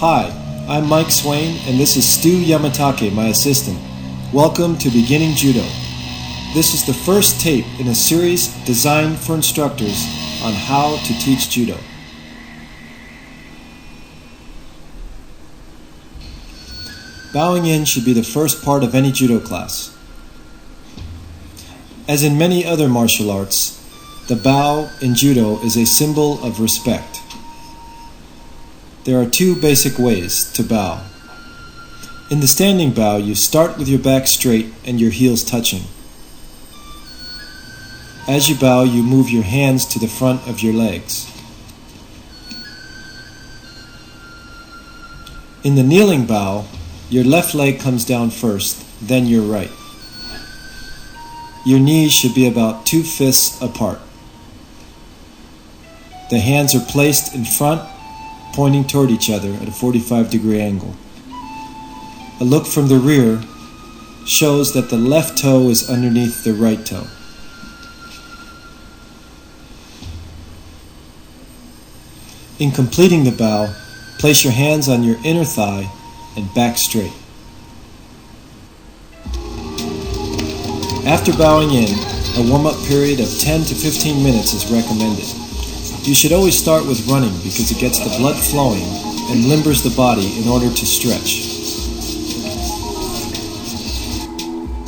Hi, I'm Mike Swain, and this is Stu Yamatake, my assistant. Welcome to Beginning Judo. This is the first tape in a series designed for instructors on how to teach Judo. Bowing in should be the first part of any Judo class. As in many other martial arts, the bow in Judo is a symbol of respect. There are two basic ways to bow. In the standing bow, you start with your back straight and your heels touching. As you bow, you move your hands to the front of your legs. In the kneeling bow, your left leg comes down first, then your right. Your knees should be about 2 fists apart. The hands are placed in front, pointing toward each other at a 45-degree angle. A look from the rear shows that the left toe is underneath the right toe. In completing the bow, place your hands on your inner thigh and back straight. After bowing in, a warm-up period of 10 to 15 minutes is recommended. You should always start with running because it gets the blood flowing and limbers the body in order to stretch.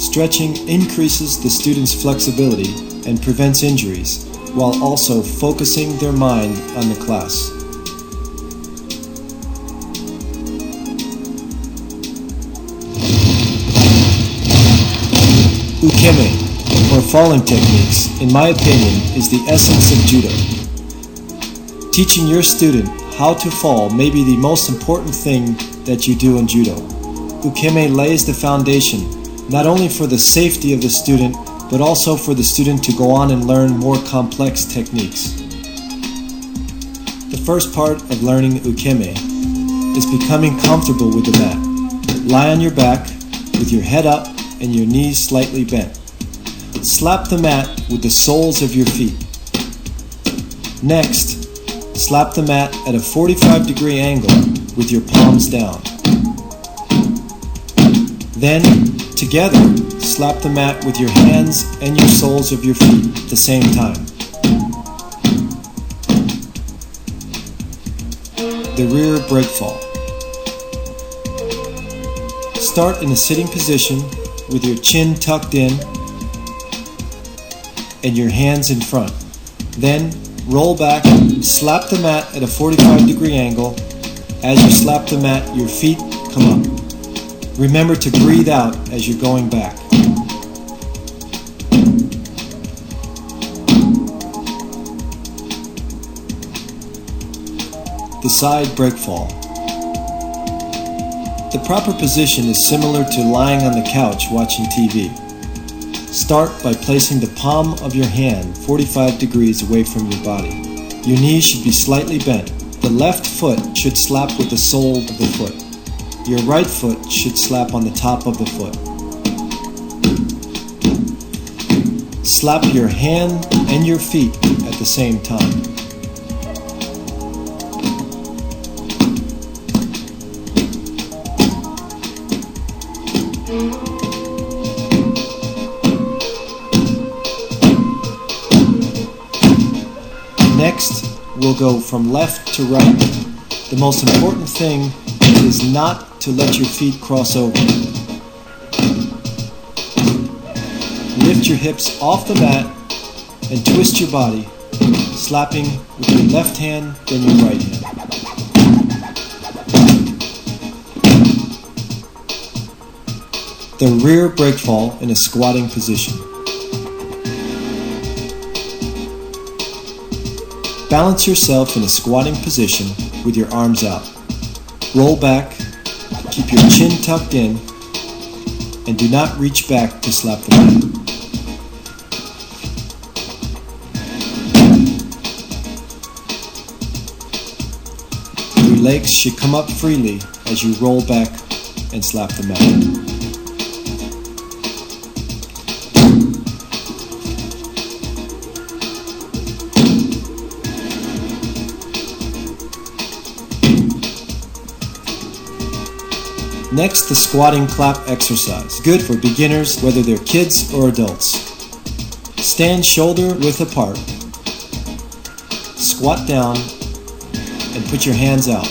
Stretching increases the student's flexibility and prevents injuries, while also focusing their mind on the class. Ukeme, or falling techniques, in my opinion, is the essence of Judo. Teaching your student how to fall may be the most important thing that you do in Judo. Ukeme lays the foundation not only for the safety of the student, but also for the student to go on and learn more complex techniques. The first part of learning Ukeme is becoming comfortable with the mat. Lie on your back with your head up and your knees slightly bent. Slap the mat with the soles of your feet. Next, slap the mat at a 45-degree angle with your palms down. Then, together, slap the mat with your hands and your soles of your feet at the same time. The rear break fall. Start in a sitting position with your chin tucked in and your hands in front. Then, roll back, slap the mat at a 45-degree angle. As you slap the mat, your feet come up. Remember to breathe out as you're going back. The side break fall. The proper position is similar to lying on the couch watching TV. Start by placing the palm of your hand 45 degrees away from your body. Your knees should be slightly bent. The left foot should slap with the sole of the foot. Your right foot should slap on the top of the foot. Slap your hand and your feet at the same time. Next, we'll go from left to right. The most important thing is not to let your feet cross over. Lift your hips off the mat and twist your body, slapping with your left hand, then your right hand. The rear breakfall in a squatting position. Balance yourself in a squatting position with your arms out. Roll back, keep your chin tucked in, and do not reach back to slap the mat. Your legs should come up freely as you roll back and slap the mat. Next, the squatting clap exercise. Good for beginners, whether they're kids or adults. Stand shoulder width apart. Squat down and put your hands out.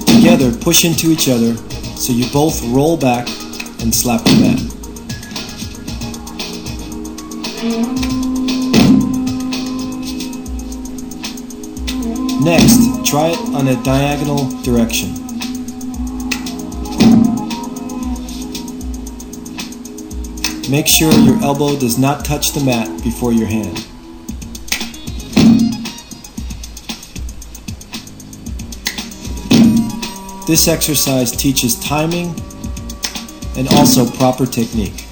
Together, push into each other so you both roll back and slap the mat. Next, try it on a diagonal direction. Make sure your elbow does not touch the mat before your hand. This exercise teaches timing and also proper technique.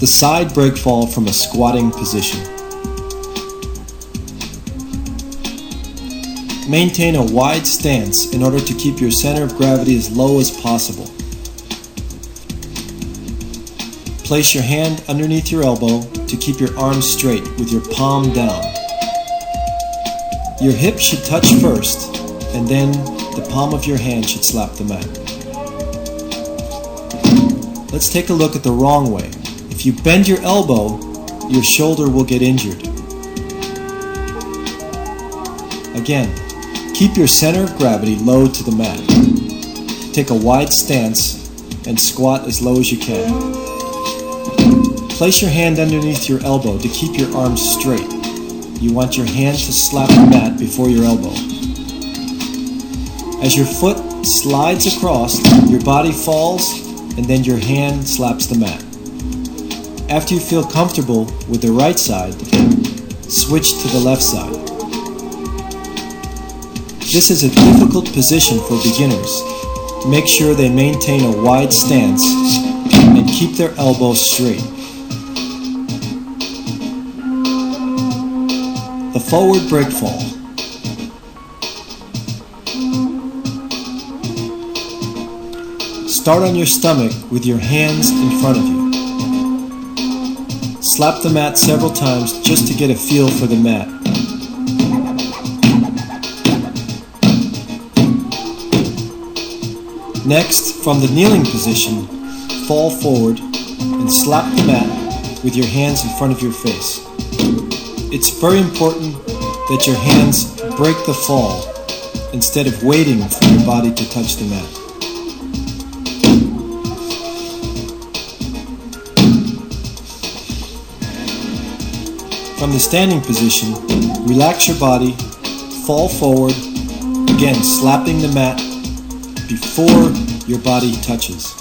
The side breakfall from a squatting position. Maintain a wide stance in order to keep your center of gravity as low as possible. Place your hand underneath your elbow to keep your arms straight with your palm down. Your hip should touch first, and then the palm of your hand should slap the mat. Let's take a look at the wrong way. If you bend your elbow, your shoulder will get injured. Again, keep your center of gravity low to the mat. Take a wide stance and squat as low as you can. Place your hand underneath your elbow to keep your arms straight. You want your hand to slap the mat before your elbow. As your foot slides across, your body falls, and then your hand slaps the mat. After you feel comfortable with the right side, switch to the left side. This is a difficult position for beginners. Make sure they maintain a wide stance and keep their elbows straight. The forward breakfall. Start on your stomach with your hands in front of you. Slap the mat several times just to get a feel for the mat. Next, from the kneeling position, fall forward and slap the mat with your hands in front of your face. It's very important that your hands break the fall instead of waiting for your body to touch the mat. From the standing position, relax your body, fall forward, again slapping the mat before your body touches.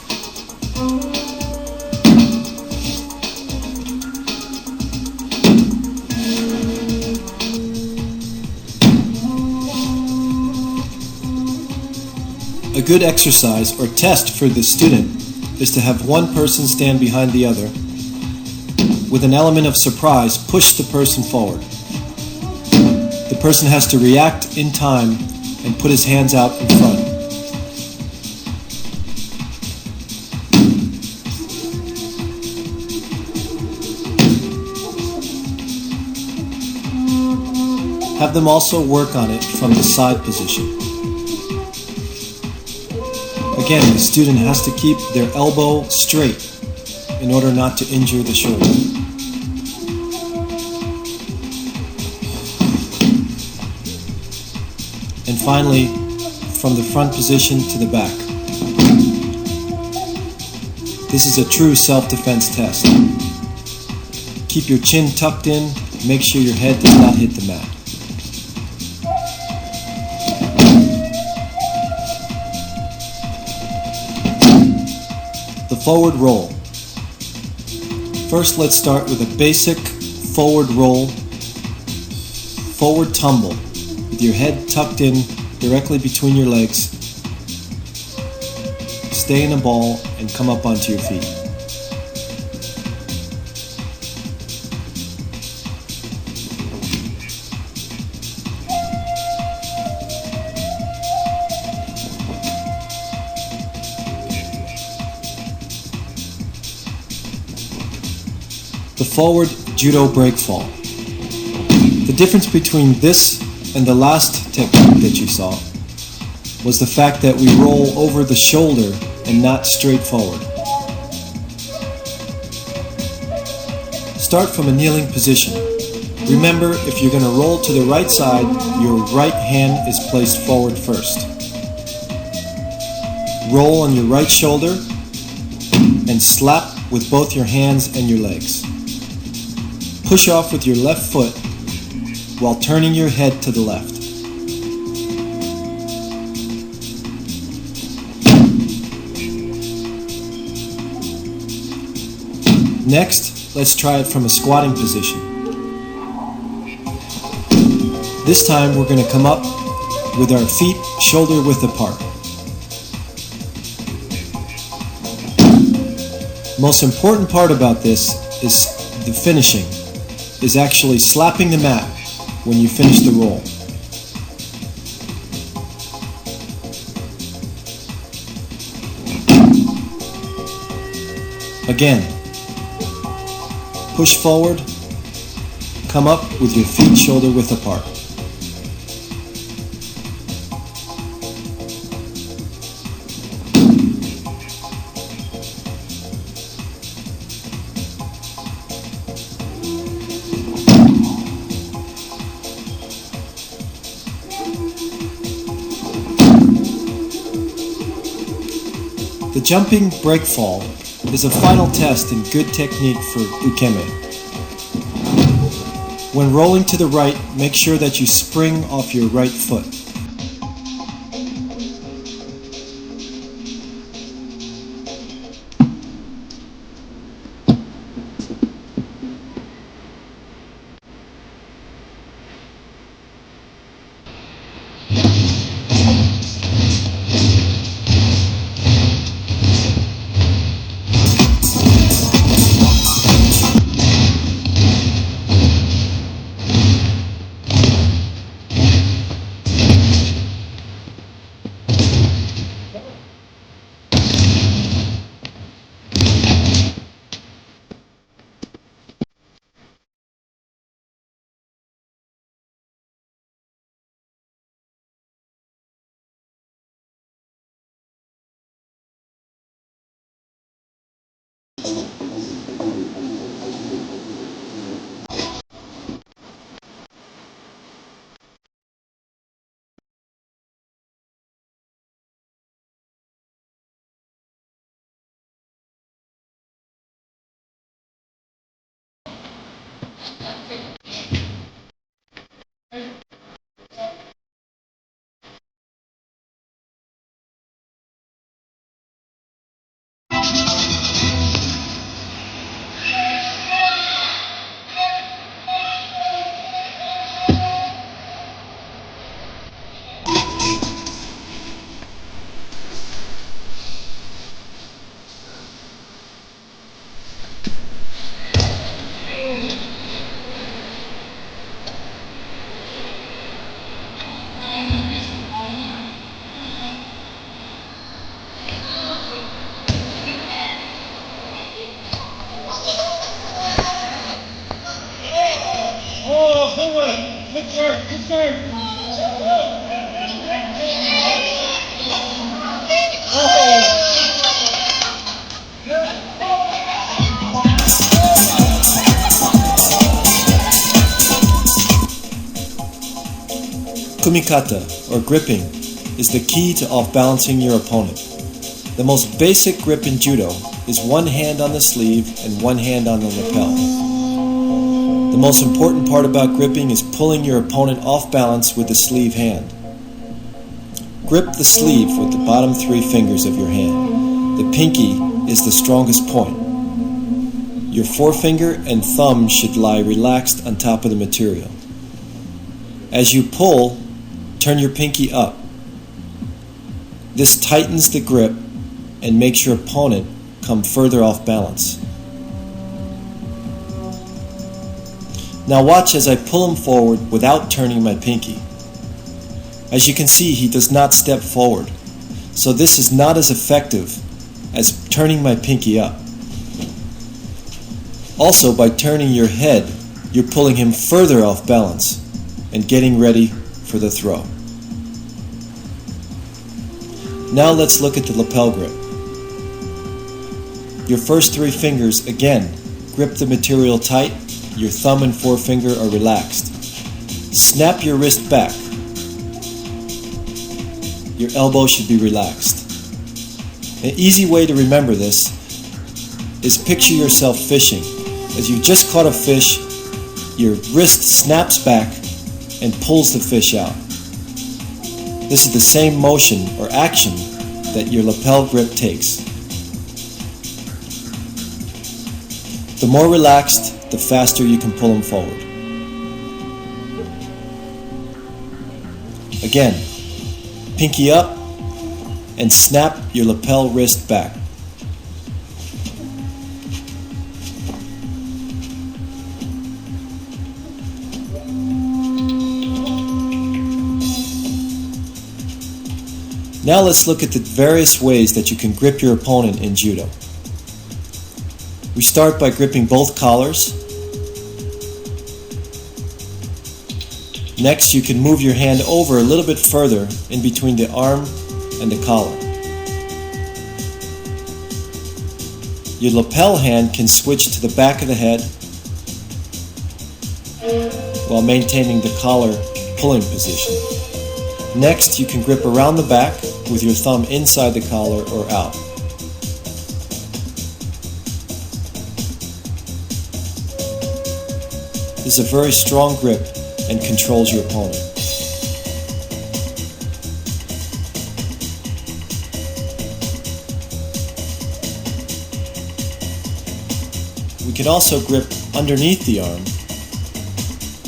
A good exercise or test for the student is to have one person stand behind the other. With an element of surprise, push the person forward. The person has to react in time and put his hands out in front. Have them also work on it from the side position. Again, the student has to keep their elbow straight in order not to injure the shoulder. And finally, from the front position to the back. This is a true self-defense test. Keep your chin tucked in, make sure your head does not hit the mat. The forward roll. First, let's start with a basic forward roll, forward tumble, with your head tucked in directly between your legs. Stay in a ball and come up onto your feet. The forward judo break fall. The difference between this and the last technique that you saw was the fact that we roll over the shoulder and not straight forward. Start from a kneeling position. Remember, if you're going to roll to the right side, your right hand is placed forward first. Roll on your right shoulder and slap with both your hands and your legs. Push off with your left foot while turning your head to the left. Next, let's try it from a squatting position. This time we're going to come up with our feet shoulder width apart. Most important part about this is the finishing, is actually slapping the mat when you finish the roll. Again, push forward, come up with your feet shoulder width apart. The jumping break fall is a final test in good technique for ukeme. When rolling to the right, make sure that you spring off your right foot. Good serve. Kumikata, or gripping, is the key to off-balancing your opponent. The most basic grip in Judo is one hand on the sleeve and one hand on the lapel. The most important part about gripping is pulling your opponent off balance with the sleeve hand. Grip the sleeve with the bottom 3 fingers of your hand. The pinky is the strongest point. Your forefinger and thumb should lie relaxed on top of the material. As you pull, turn your pinky up. This tightens the grip and makes your opponent come further off balance. Now watch as I pull him forward without turning my pinky. As you can see, he does not step forward, so this is not as effective as turning my pinky up. Also, by turning your head, you're pulling him further off balance and getting ready for the throw. Now let's look at the lapel grip. Your first 3 fingers, again, grip the material tight. Your thumb and forefinger are relaxed. Snap your wrist back. Your elbow should be relaxed. An easy way to remember this is picture yourself fishing. As you just caught a fish, your wrist snaps back and pulls the fish out. This is the same motion or action that your lapel grip takes. The more relaxed, the faster you can pull them forward. Again, pinky up and snap your lapel wrist back. Now let's look at the various ways that you can grip your opponent in Judo. We start by gripping both collars. Next, you can move your hand over a little bit further in between the arm and the collar. Your lapel hand can switch to the back of the head while maintaining the collar pulling position. Next, you can grip around the back with your thumb inside the collar or out. This is a very strong grip and controls your opponent. We can also grip underneath the arm,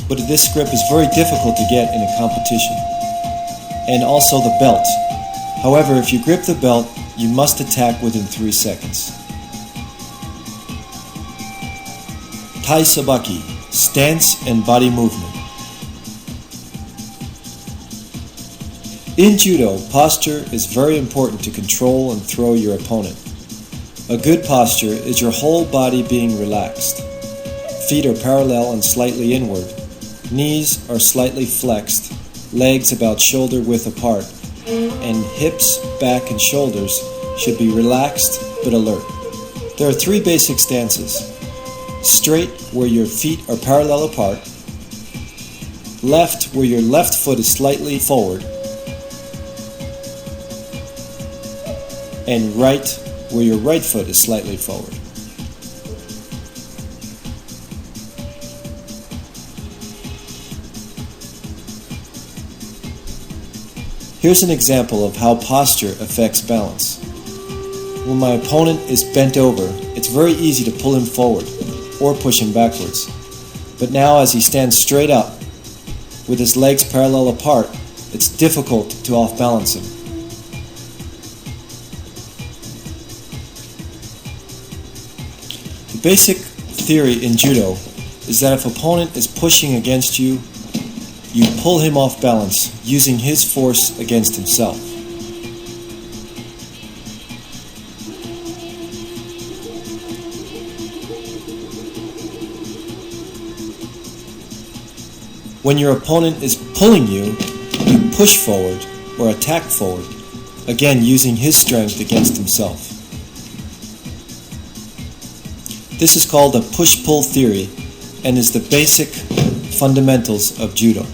but this grip is very difficult to get in a competition. And also the belt. However, if you grip the belt, you must attack within 3 seconds. Tai Sabaki, stance and body movement. In Judo, posture is very important to control and throw your opponent. A good posture is your whole body being relaxed. Feet are parallel and slightly inward. Knees are slightly flexed. Legs about shoulder width apart, and hips, back, and shoulders should be relaxed but alert. There are 3 basic stances. Straight, where your feet are parallel apart. Left, where your left foot is slightly forward. And right, where your right foot is slightly forward. Here's an example of how posture affects balance. When my opponent is bent over, it's very easy to pull him forward or push him backwards. But now as he stands straight up, with his legs parallel apart, it's difficult to off-balance him. The basic theory in Judo is that if an opponent is pushing against you, you pull him off balance using his force against himself. When your opponent is pulling you, you push forward or attack forward, again using his strength against himself. This is called a push-pull theory and is the basic fundamentals of Judo.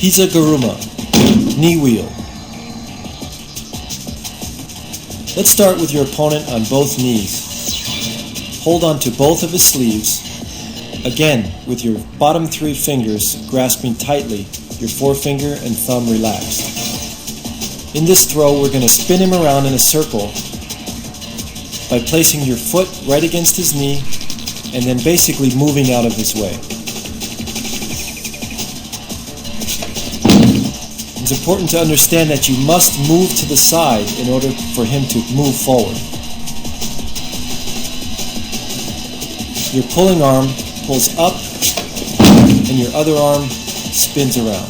Hizagaruma, knee wheel. Let's start with your opponent on both knees. Hold on to both of his sleeves. Again, with your bottom 3 fingers grasping tightly, your forefinger and thumb relaxed. In this throw, we're going to spin him around in a circle by placing your foot right against his knee and then basically moving out of his way. It's important to understand that you must move to the side in order for him to move forward. Your pulling arm pulls up and your other arm spins around.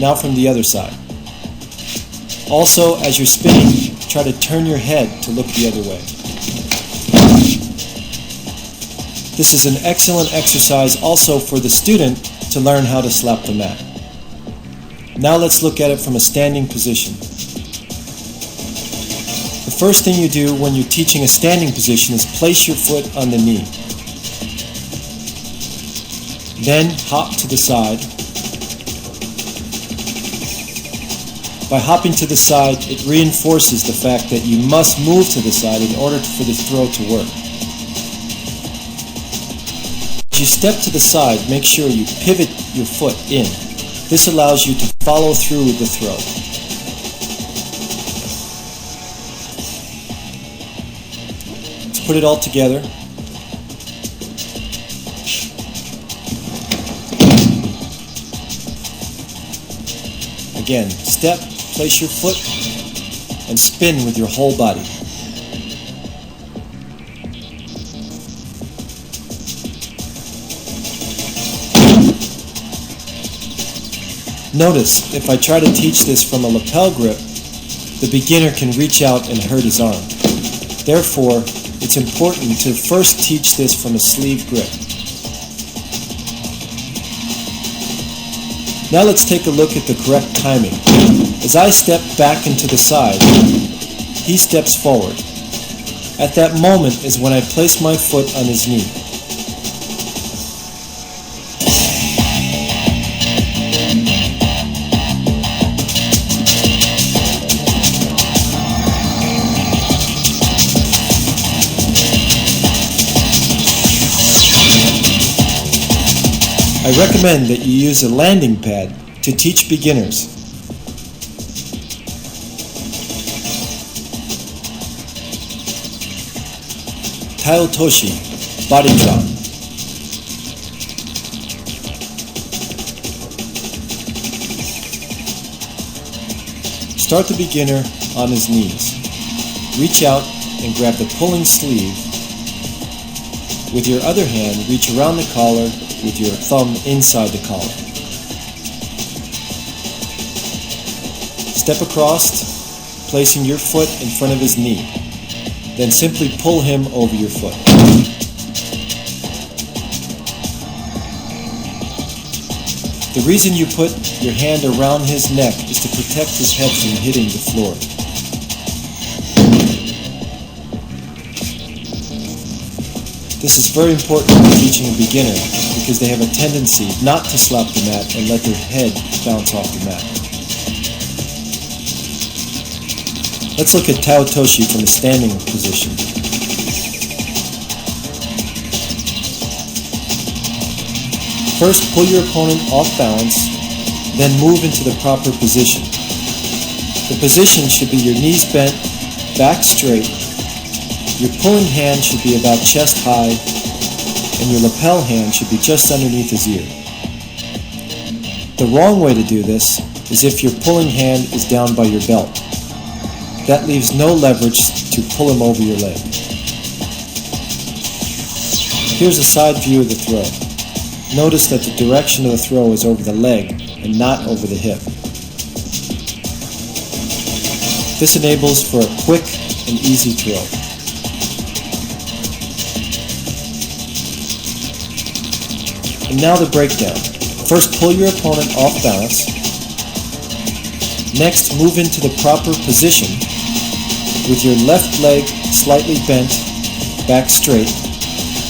Now from the other side. Also, as you're spinning, try to turn your head to look the other way. This is an excellent exercise also for the student to learn how to slap the mat. Now let's look at it from a standing position. The first thing you do when you're teaching a standing position is place your foot on the knee. Then hop to the side. By hopping to the side, it reinforces the fact that you must move to the side in order for the throw to work. As you step to the side, make sure you pivot your foot in. This allows you to follow through with the throw. Let's put it all together. Again, step, place your foot, and spin with your whole body. Notice, if I try to teach this from a lapel grip, the beginner can reach out and hurt his arm. Therefore, it's important to first teach this from a sleeve grip. Now let's take a look at the correct timing. As I step back into the side, he steps forward. At that moment is when I place my foot on his knee. I recommend that you use a landing pad to teach beginners. Taotoshi, body drop. Start the beginner on his knees. Reach out and grab the pulling sleeve. With your other hand, reach around the collar with your thumb inside the collar. Step across, placing your foot in front of his knee. Then simply pull him over your foot. The reason you put your hand around his neck is to protect his head from hitting the floor. This is very important when teaching a beginner because they have a tendency not to slap the mat and let their head bounce off the mat. Let's look at Taotoshi from a standing position. First, pull your opponent off balance, then move into the proper position. The position should be your knees bent, back straight. Your pulling hand should be about chest high, and your lapel hand should be just underneath his ear. The wrong way to do this is if your pulling hand is down by your belt. That leaves no leverage to pull him over your leg. Here's a side view of the throw. Notice that the direction of the throw is over the leg and not over the hip. This enables for a quick and easy throw. And now the breakdown. First, pull your opponent off balance. Next, move into the proper position with your left leg slightly bent, back straight.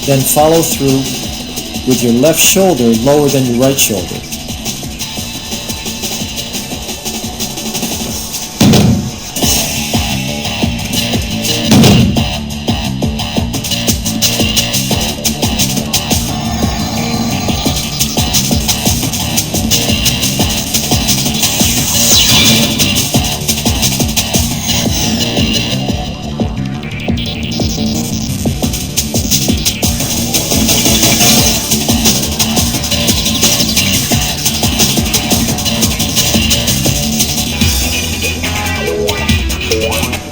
Then follow through with your left shoulder lower than your right shoulder.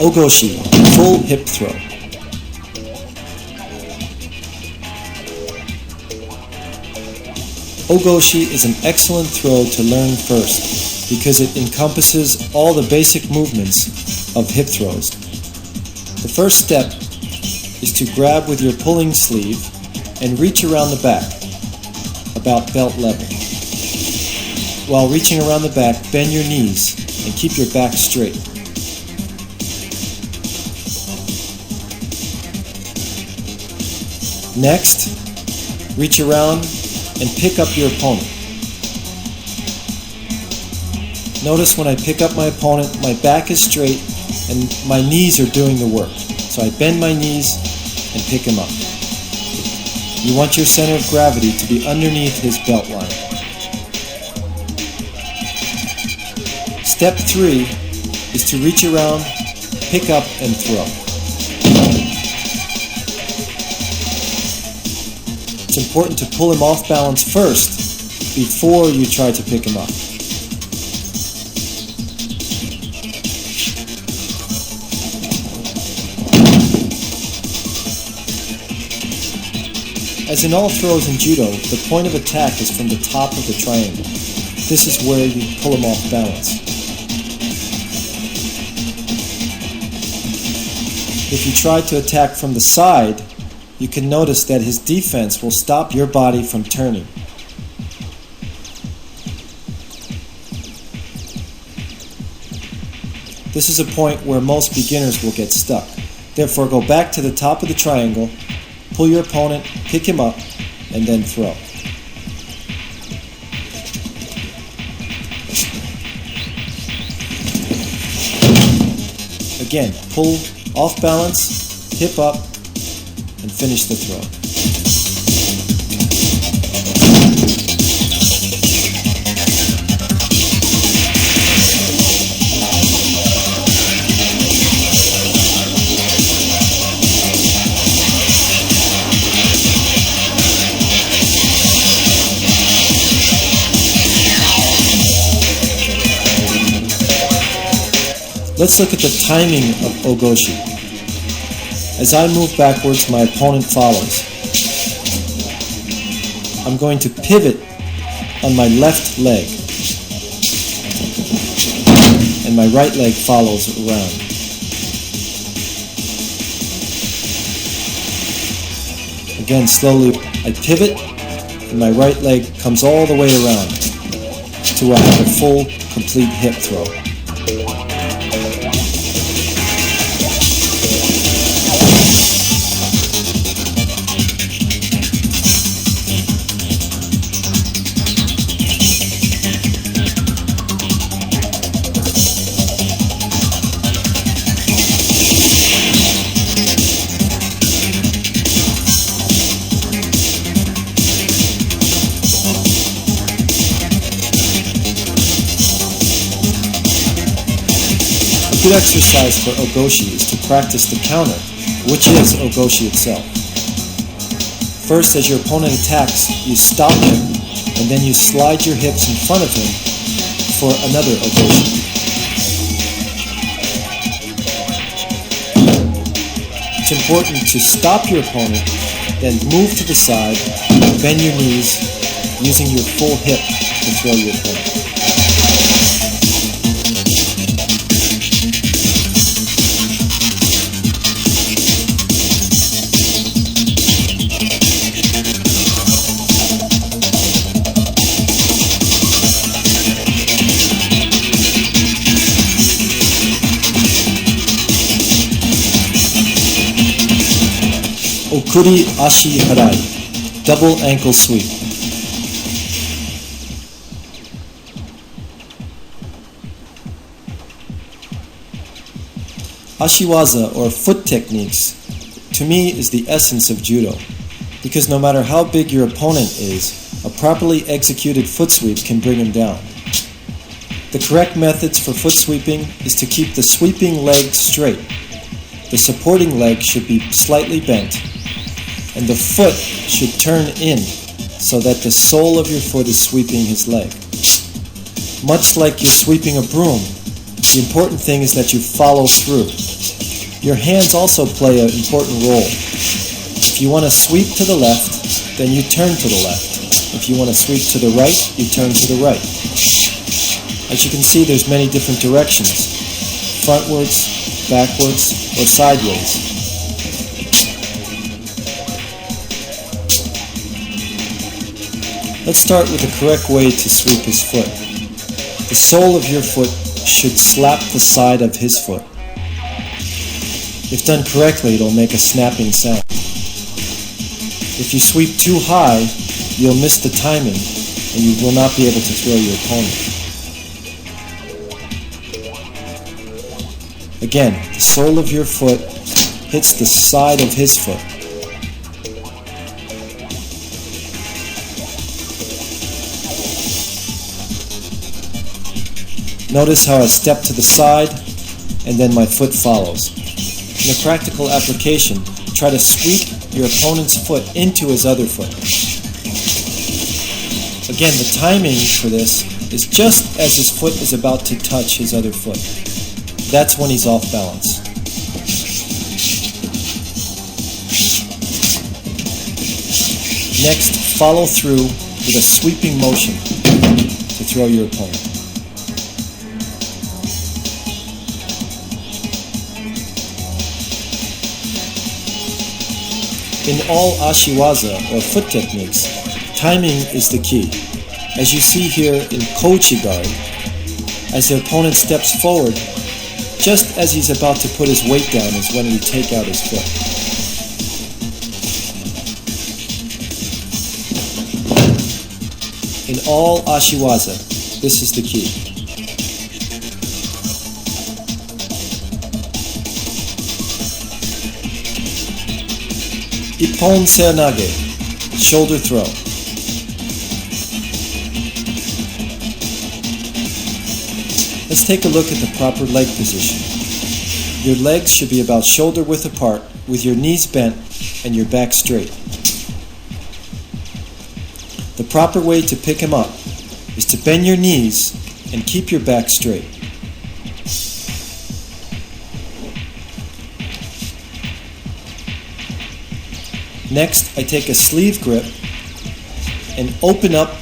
Ogoshi, full hip throw. Ogoshi is an excellent throw to learn first because it encompasses all the basic movements of hip throws. The first step is to grab with your pulling sleeve and reach around the back, about belt level. While reaching around the back, bend your knees and keep your back straight. Next, reach around and pick up your opponent. Notice when I pick up my opponent, my back is straight and my knees are doing the work. So I bend my knees and pick him up. You want your center of gravity to be underneath his belt line. Step 3 is to reach around, pick up, and throw. It's important to pull him off balance first before you try to pick him up. As in all throws in Judo, the point of attack is from the top of the triangle. This is where you pull him off balance. If you try to attack from the side, you can notice that his defense will stop your body from turning. This is a point where most beginners will get stuck. Therefore, go back to the top of the triangle, pull your opponent, pick him up, and then throw. Again, pull off balance, hip up, and finish the throw. Let's look at the timing of Ogoshi. As I move backwards, my opponent follows. I'm going to pivot on my left leg, and my right leg follows around. Again, slowly I pivot, and my right leg comes all the way around to I have a full, complete hip throw. A good exercise for Ogoshi is to practice the counter, which is Ogoshi itself. First, as your opponent attacks, you stop him, and then you slide your hips in front of him for another Ogoshi. It's important to stop your opponent, then move to the side, bend your knees, using your full hip to throw your opponent. Okuri Ashi Harai, double ankle sweep. Ashiwaza, or foot techniques, to me is the essence of judo, because no matter how big your opponent is, a properly executed foot sweep can bring him down. The correct methods for foot sweeping is to keep the sweeping leg straight. The supporting leg should be slightly bent, and the foot should turn in so that the sole of your foot is sweeping his leg. Much like you're sweeping a broom, the important thing is that you follow through. Your hands also play an important role. If you want to sweep to the left, then you turn to the left. If you want to sweep to the right, you turn to the right. As you can see, there's many different directions: frontwards, backwards, or sideways. Let's start with the correct way to sweep his foot. The sole of your foot should slap the side of his foot. If done correctly, it'll make a snapping sound. If you sweep too high, you'll miss the timing and you will not be able to throw your opponent. Again, the sole of your foot hits the side of his foot. Notice how I step to the side and then my foot follows. In a practical application, try to sweep your opponent's foot into his other foot. Again, the timing for this is just as his foot is about to touch his other foot. That's when he's off balance. Next, follow through with a sweeping motion to throw your opponent. In all ashiwaza, or foot techniques, timing is the key. As you see here in kochi guard, as the opponent steps forward, just as he's about to put his weight down is when we take out his foot. In all ashiwaza, this is the key. Ippon seonage, shoulder throw. Let's take a look at the proper leg position. Your legs should be about shoulder width apart, with your knees bent and your back straight. The proper way to pick him up is to bend your knees and keep your back straight. Next, I take a sleeve grip and open up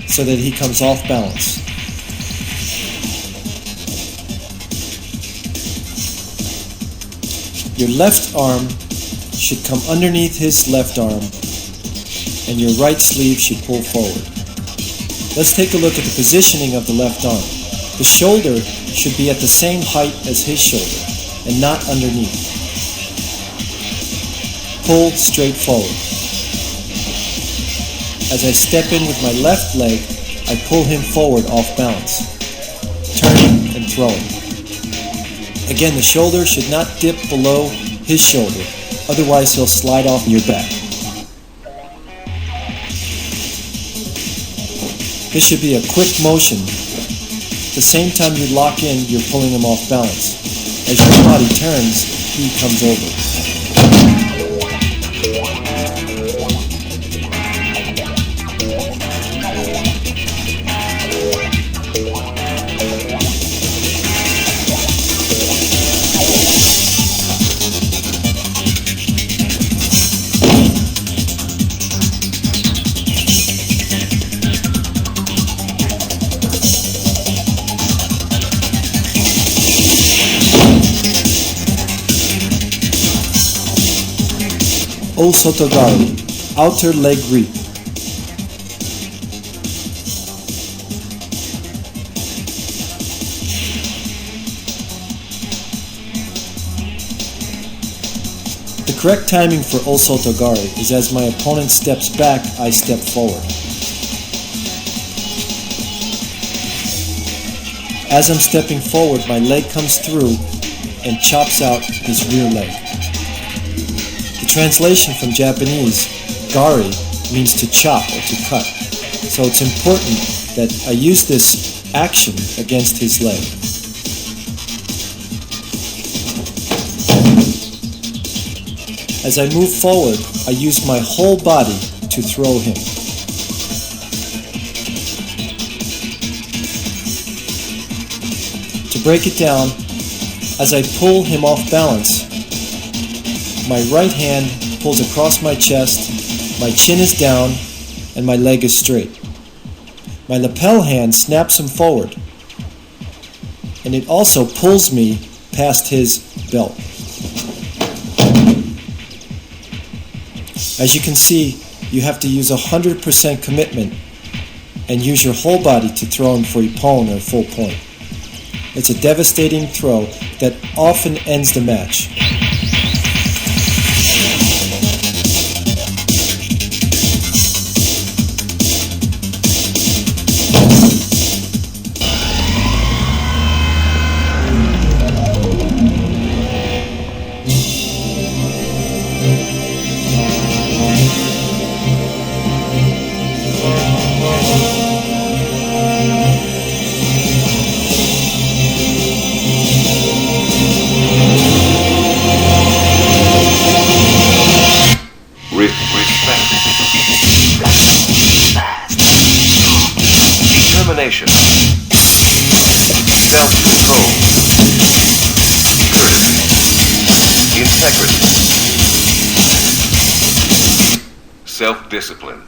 so that he comes off balance. Your left arm should come underneath his left arm and your right sleeve should pull forward. Let's take a look at the positioning of the left arm. The shoulder should be at the same height as his shoulder and not underneath. Pull straight forward. As I step in with my left leg, I pull him forward off balance, turning and throwing. Again, the shoulder should not dip below his shoulder, otherwise he'll slide off your back. This should be a quick motion. At the same time you lock in, you're pulling him off balance. As your body turns, he comes over. Osotogari, outer leg reap. The correct timing for Osotogari is as my opponent steps back, I step forward. As I'm stepping forward, my leg comes through and chops out his rear leg. The translation from Japanese, gari, means to chop or to cut. So it's important that I use this action against his leg. As I move forward, I use my whole body to throw him. To break it down, as I pull him off balance, my right hand pulls across my chest, my chin is down, and my leg is straight. My lapel hand snaps him forward, and it also pulls me past his belt. As you can see, you have to use 100% commitment and use your whole body to throw him for ippon or full point. It's a devastating throw that often ends the match. Determination, self-control, courtesy, integrity, self-discipline.